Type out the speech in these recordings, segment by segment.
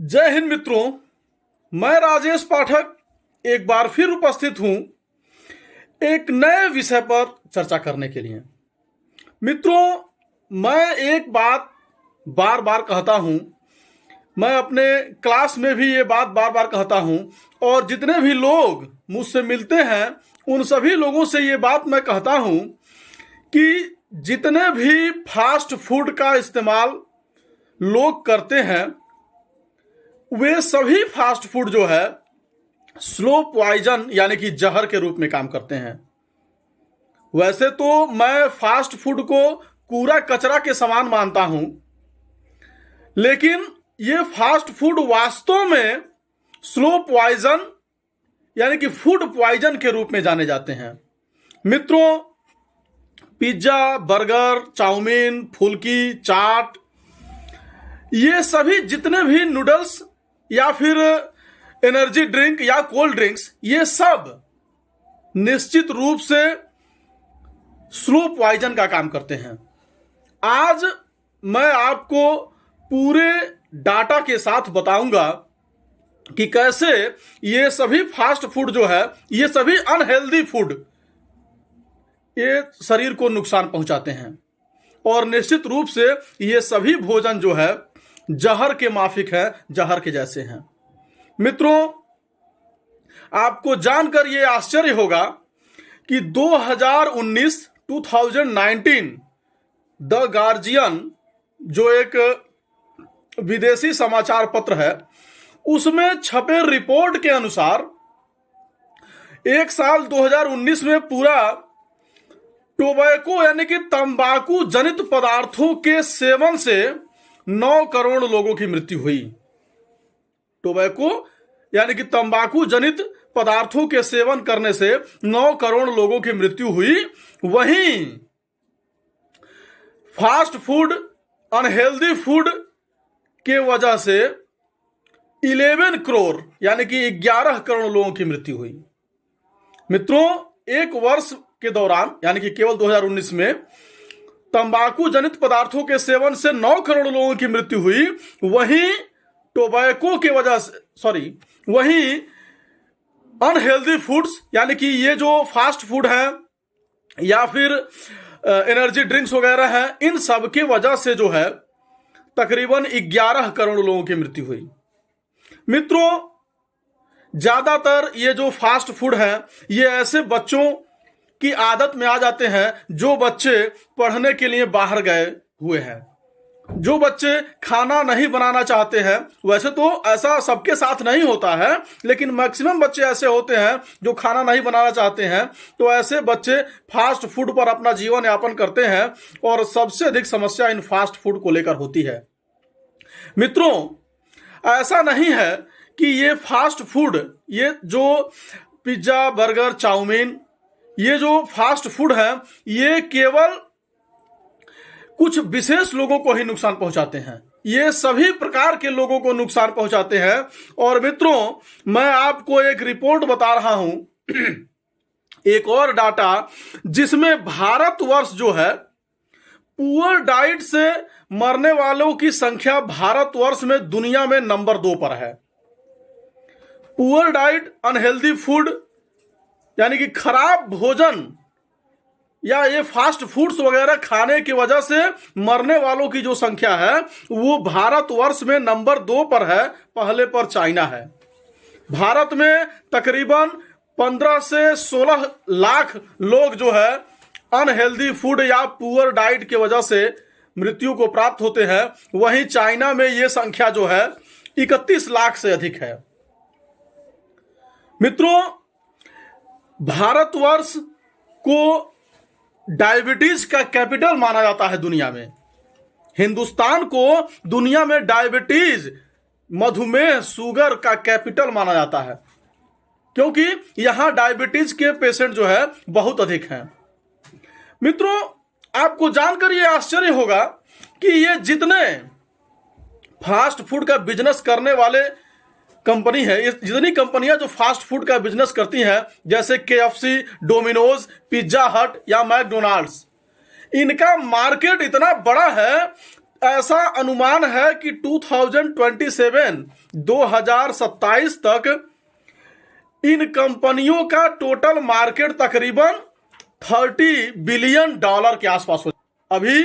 जय हिंद मित्रों। मैं राजेश पाठक एक बार फिर उपस्थित हूं एक नए विषय पर चर्चा करने के लिए। मित्रों, मैं एक बात बार बार कहता हूं, मैं अपने क्लास में भी ये बात बार बार कहता हूं और जितने भी लोग मुझसे मिलते हैं उन सभी लोगों से ये बात मैं कहता हूं कि जितने भी फास्ट फूड का इस्तेमाल लोग करते हैं वे सभी फास्ट फूड जो है स्लो पॉइजन यानी कि जहर के रूप में काम करते हैं। वैसे तो मैं फास्ट फूड को कूड़ा कचरा के समान मानता हूं, लेकिन ये फास्ट फूड वास्तव में स्लो पॉइजन यानी कि फूड पॉइजन के रूप में जाने जाते हैं। मित्रों, पिज्जा, बर्गर, चाउमीन, फुल्की, चाट, ये सभी जितने भी नूडल्स या फिर एनर्जी ड्रिंक या कोल्ड ड्रिंक्स, ये सब निश्चित रूप से स्लो पॉइजन का काम करते हैं। आज मैं आपको पूरे डाटा के साथ बताऊंगा कि कैसे ये सभी फास्ट फूड जो है, ये सभी अनहेल्दी फूड, ये शरीर को नुकसान पहुंचाते हैं और निश्चित रूप से ये सभी भोजन जो है जहर के माफिक है, जहर के जैसे हैं। मित्रों, आपको जानकर यह आश्चर्य होगा कि 2019 द गार्जियन जो एक विदेशी समाचार पत्र है, उसमें छपे रिपोर्ट के अनुसार एक साल 2019 में पूरा टोबैको यानी कि तंबाकू जनित पदार्थों के सेवन से 9 करोड़ लोगों की मृत्यु हुई। टोबैको यानी कि तंबाकू जनित पदार्थों के सेवन करने से 9 करोड़ लोगों की मृत्यु हुई। वहीं फास्ट फूड, अनहेल्दी फूड के वजह से 11 करोड़ यानी कि 11 करोड़ लोगों की मृत्यु हुई। मित्रों, एक वर्ष के दौरान यानी कि केवल 2019 में तंबाकू जनित पदार्थों के सेवन से 9 करोड़ लोगों की मृत्यु हुई। वहीं टोबैको के वजह से वहीं अनहेल्दी फूड्स यानी कि ये जो फास्ट फूड है या फिर एनर्जी ड्रिंक्स वगैरह हैं, इन सब के वजह से जो है तकरीबन 11 करोड़ लोगों की मृत्यु हुई। मित्रों, ज्यादातर ये जो फास्ट फूड है ये ऐसे बच्चों की आदत में आ जाते हैं जो बच्चे पढ़ने के लिए बाहर गए हुए हैं, जो बच्चे खाना नहीं बनाना चाहते हैं। वैसे तो ऐसा सबके साथ नहीं होता है, लेकिन मैक्सिमम बच्चे ऐसे होते हैं जो खाना नहीं बनाना चाहते हैं। तो ऐसे बच्चे फास्ट फूड पर अपना जीवन यापन करते हैं और सबसे अधिक समस्या इन फास्ट फूड को लेकर होती है। मित्रों, ऐसा नहीं है कि ये फास्ट फूड, ये जो पिज्जा, बर्गर, चाउमीन, ये जो फास्ट फूड है ये केवल कुछ विशेष लोगों को ही नुकसान पहुंचाते हैं। ये सभी प्रकार के लोगों को नुकसान पहुंचाते हैं। और मित्रों, मैं आपको एक रिपोर्ट बता रहा हूं एक और डाटा, जिसमें भारतवर्ष जो है पुअर डाइट से मरने वालों की संख्या भारतवर्ष में दुनिया में नंबर 2 पर है। पुअर डाइट, अनहेल्दी फूड यानी कि खराब भोजन या ये फास्ट फूड्स वगैरह खाने की वजह से मरने वालों की जो संख्या है वो भारतवर्ष में नंबर 2 पर है। पहले पर चाइना है। भारत में तकरीबन 15 से 16 लाख लोग जो है अनहेल्दी फूड या पुअर डाइट की वजह से मृत्यु को प्राप्त होते हैं। वहीं चाइना में ये संख्या जो है 31 लाख से अधिक है। मित्रों, भारतवर्ष को डायबिटीज का कैपिटल माना जाता है दुनिया में। हिंदुस्तान को दुनिया में डायबिटीज, मधुमेह, शुगर का कैपिटल माना जाता है, क्योंकि यहां डायबिटीज के पेशेंट जो है बहुत अधिक हैं। मित्रों, आपको जानकर यह आश्चर्य होगा कि ये जितने फास्ट फूड का बिजनेस करने वाले कंपनी है, ये जितनी कंपनियां जो फास्ट फूड का बिजनेस करती हैं, जैसे KFC, डोमिनोज, पिज्जा हट या मैकडोनाल्ड्स, इनका मार्केट इतना बड़ा है ऐसा अनुमान है कि 2027 तक इन कंपनियों का टोटल मार्केट तकरीबन $30 बिलियन के आसपास हो। अभी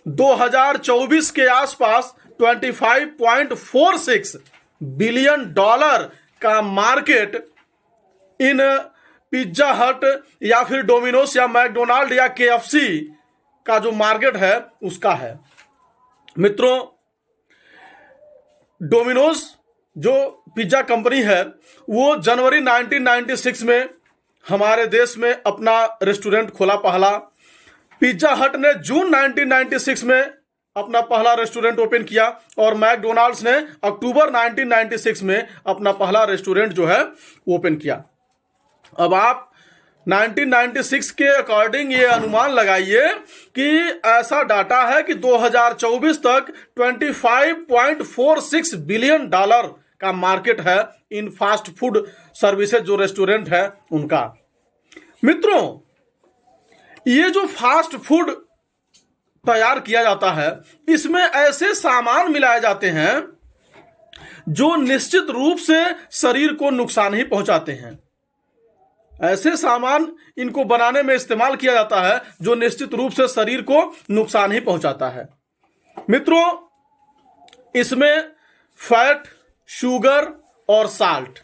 2024 के आसपास 25.46 बिलियन डॉलर का मार्केट इन पिज्जा हट या फिर डोमिनोज या मैकडोनाल्ड या KFC का जो मार्केट है उसका है। मित्रों, डोमिनोज जो पिज्जा कंपनी है वो जनवरी 1996 में हमारे देश में अपना रेस्टोरेंट खोला पहला। पिज्जा हट ने जून 1996 में अपना पहला रेस्टोरेंट ओपन किया और मैकडोनाल्ड्स ने अक्टूबर 1996 में अपना पहला रेस्टोरेंट जो है ओपन किया। अब आप 1996 के अकॉर्डिंग ये अनुमान लगाइए कि ऐसा डाटा है कि 2024 तक $25.46 बिलियन का मार्केट है इन फास्ट फूड सर्विसेज जो रेस्टोरेंट है उनका। मित्रों, ये जो फास्ट फूड तैयार किया जाता है इसमें ऐसे सामान मिलाए जाते हैं जो निश्चित रूप से शरीर को नुकसान ही पहुंचाते हैं। ऐसे सामान इनको बनाने में इस्तेमाल किया जाता है जो निश्चित रूप से शरीर को नुकसान ही पहुंचाता है। मित्रों, इसमें फैट, शुगर और साल्ट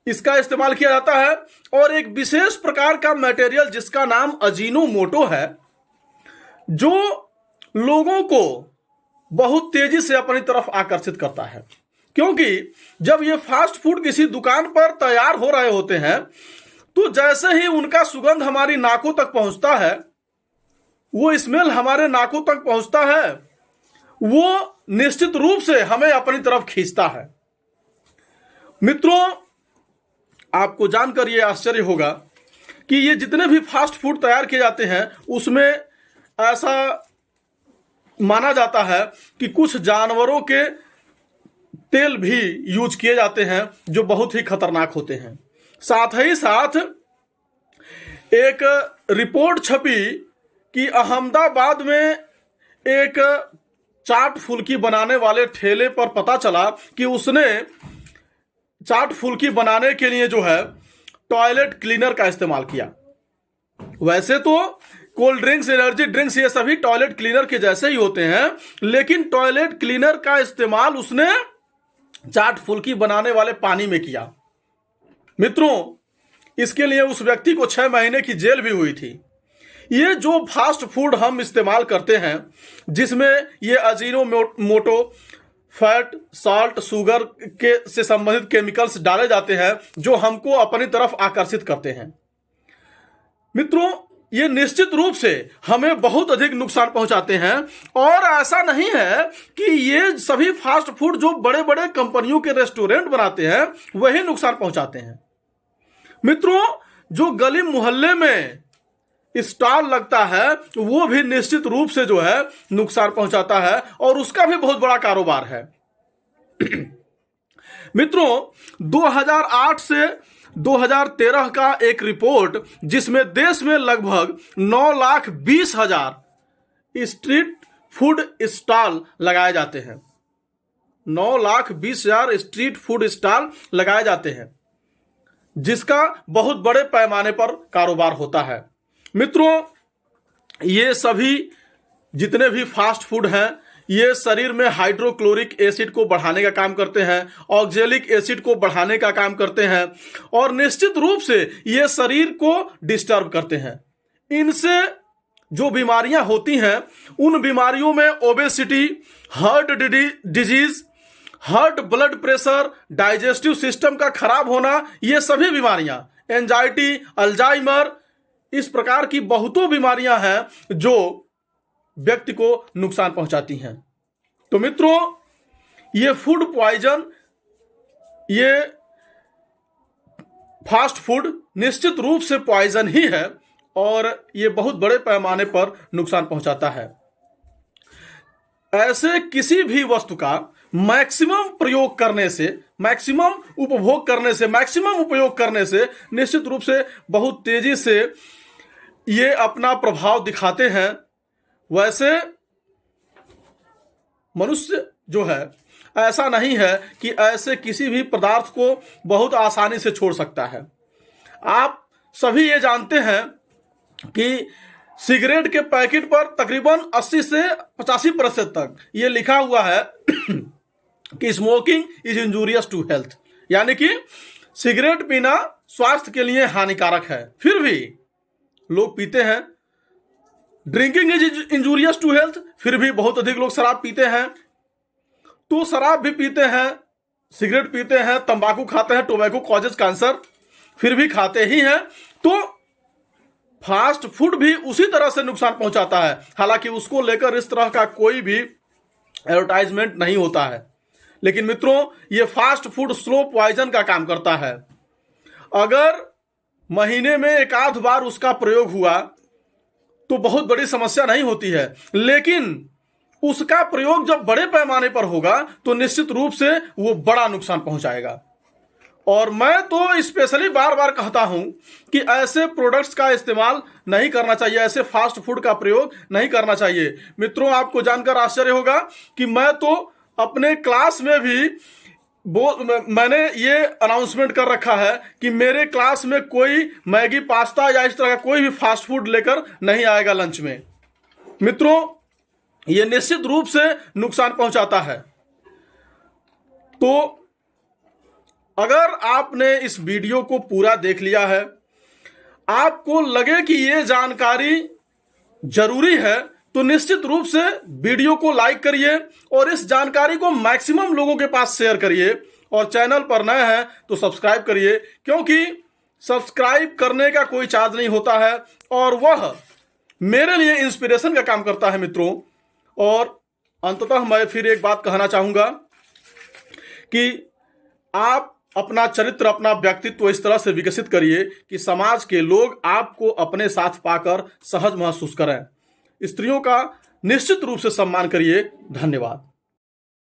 इसका इस्तेमाल किया जाता है और एक विशेष प्रकार का मटेरियल जिसका नाम अजीनोमोटो है जो लोगों को बहुत तेजी से अपनी तरफ आकर्षित करता है। क्योंकि जब ये फास्ट फूड किसी दुकान पर तैयार हो रहे होते हैं तो जैसे ही उनका सुगंध हमारी नाकों तक पहुंचता है, वो स्मेल हमारे नाकों तक पहुंचता है, वो निश्चित रूप से हमें अपनी तरफ खींचता है। मित्रों, आपको जानकर ये आश्चर्य होगा कि ये जितने भी फास्ट फूड तैयार किए जाते हैं उसमें ऐसा माना जाता है कि कुछ जानवरों के तेल भी यूज किए जाते हैं जो बहुत ही खतरनाक होते हैं। साथ ही साथ एक रिपोर्ट छपी कि अहमदाबाद में एक चाट फुल्की बनाने वाले ठेले पर पता चला कि उसने चाट फुल्की बनाने के लिए जो है टॉयलेट क्लीनर का इस्तेमाल किया। वैसे तो कोल्ड ड्रिंक्स, एनर्जी ड्रिंक्स ये सभी टॉयलेट क्लीनर के जैसे ही होते हैं, लेकिन टॉयलेट क्लीनर का इस्तेमाल उसने चाट फुल्की बनाने वाले पानी में किया। मित्रों, इसके लिए उस व्यक्ति को 6 महीने की जेल भी हुई थी। ये जो फास्ट फूड हम इस्तेमाल करते हैं जिसमें ये अजीनोमोटो, फैट, साल्ट, शुगर के से संबंधित केमिकल्स डाले जाते हैं जो हमको अपनी तरफ आकर्षित करते हैं। मित्रों, ये निश्चित रूप से हमें बहुत अधिक नुकसान पहुंचाते हैं और ऐसा नहीं है कि ये सभी फास्ट फूड जो बड़े बड़े कंपनियों के रेस्टोरेंट बनाते हैं वही नुकसान पहुंचाते हैं। मित्रों, जो गली मोहल्ले में स्टॉल लगता है वो भी निश्चित रूप से जो है नुकसान पहुंचाता है और उसका भी बहुत बड़ा कारोबार है। मित्रों, 2008 से 2013 का एक रिपोर्ट जिसमें देश में लगभग 9,20,000 स्ट्रीट फूड स्टॉल लगाए जाते हैं। 9,20,000 स्ट्रीट फूड स्टॉल लगाए जाते हैं जिसका बहुत बड़े पैमाने पर कारोबार होता है। मित्रों, ये सभी जितने भी फास्ट फूड हैं ये शरीर में हाइड्रोक्लोरिक एसिड को बढ़ाने का काम करते हैं, ऑक्जेलिक एसिड को बढ़ाने का काम करते हैं और निश्चित रूप से ये शरीर को डिस्टर्ब करते हैं। इनसे जो बीमारियां होती हैं उन बीमारियों में obesity, heart disease, heart blood pressure, digestive system का खराब होना, ये सभी बीमारियां, एंजाइटी, अल्जाइमर, इस प्रकार की बहुतों बीमारियां हैं जो व्यक्ति को नुकसान पहुंचाती हैं। तो मित्रों, ये फूड पॉइजन, ये फास्ट फूड निश्चित रूप से पॉइजन ही है और ये बहुत बड़े पैमाने पर नुकसान पहुंचाता है। ऐसे किसी भी वस्तु का मैक्सिमम प्रयोग करने से, मैक्सिमम उपभोग करने से, मैक्सिमम उपयोग करने से निश्चित रूप से बहुत तेजी से ये अपना प्रभाव दिखाते हैं। वैसे मनुष्य जो है ऐसा नहीं है कि ऐसे किसी भी पदार्थ को बहुत आसानी से छोड़ सकता है। आप सभी ये जानते हैं कि सिगरेट के पैकेट पर तकरीबन 80 से 85% तक ये लिखा हुआ है कि smoking is injurious to health, यानी कि सिगरेट पीना स्वास्थ्य के लिए हानिकारक है। फिर भी लोग पीते हैं। Drinking is injurious to health, फिर भी बहुत अधिक लोग शराब पीते हैं। तो शराब भी पीते हैं, सिगरेट पीते हैं, तंबाकू खाते हैं, टोबैको कॉजेज कैंसर, फिर भी खाते ही हैं। तो फास्ट फूड भी उसी तरह से नुकसान पहुंचाता है, हालांकि उसको लेकर इस तरह का कोई भी एडवर्टाइजमेंट नहीं होता है। लेकिन मित्रों, ये फास्ट फूड स्लो पॉइजन का काम करता है। अगर महीने में एक आध बार उसका प्रयोग हुआ तो बहुत बड़ी समस्या नहीं होती है, लेकिन उसका प्रयोग जब बड़े पैमाने पर होगा तो निश्चित रूप से वो बड़ा नुकसान पहुंचाएगा। और मैं तो स्पेशली बार बार कहता हूं कि ऐसे प्रोडक्ट्स का इस्तेमाल नहीं करना चाहिए, ऐसे फास्ट फूड का प्रयोग नहीं करना चाहिए। मित्रों, आपको जानकर आश्चर्य होगा कि मैं तो अपने क्लास में भी मैंने ये अनाउंसमेंट कर रखा है कि मेरे क्लास में कोई मैगी, पास्ता या इस तरह का कोई भी फास्ट फूड लेकर नहीं आएगा लंच में। मित्रों, ये निश्चित रूप से नुकसान पहुंचाता है। तो अगर आपने इस वीडियो को पूरा देख लिया है, आपको लगे कि ये जानकारी जरूरी है, तो निश्चित रूप से वीडियो को लाइक करिए और इस जानकारी को मैक्सिमम लोगों के पास शेयर करिए। और चैनल पर नए हैं तो सब्सक्राइब करिए, क्योंकि सब्सक्राइब करने का कोई चार्ज नहीं होता है और वह मेरे लिए इंस्पिरेशन का काम करता है मित्रों। और अंततः मैं फिर एक बात कहना चाहूँगा कि आप अपना चरित्र, अपना व्यक्तित्व इस तरह से विकसित करिए कि समाज के लोग आपको अपने साथ पाकर सहज महसूस करें। स्त्रियों का निश्चित रूप से सम्मान करिए। धन्यवाद।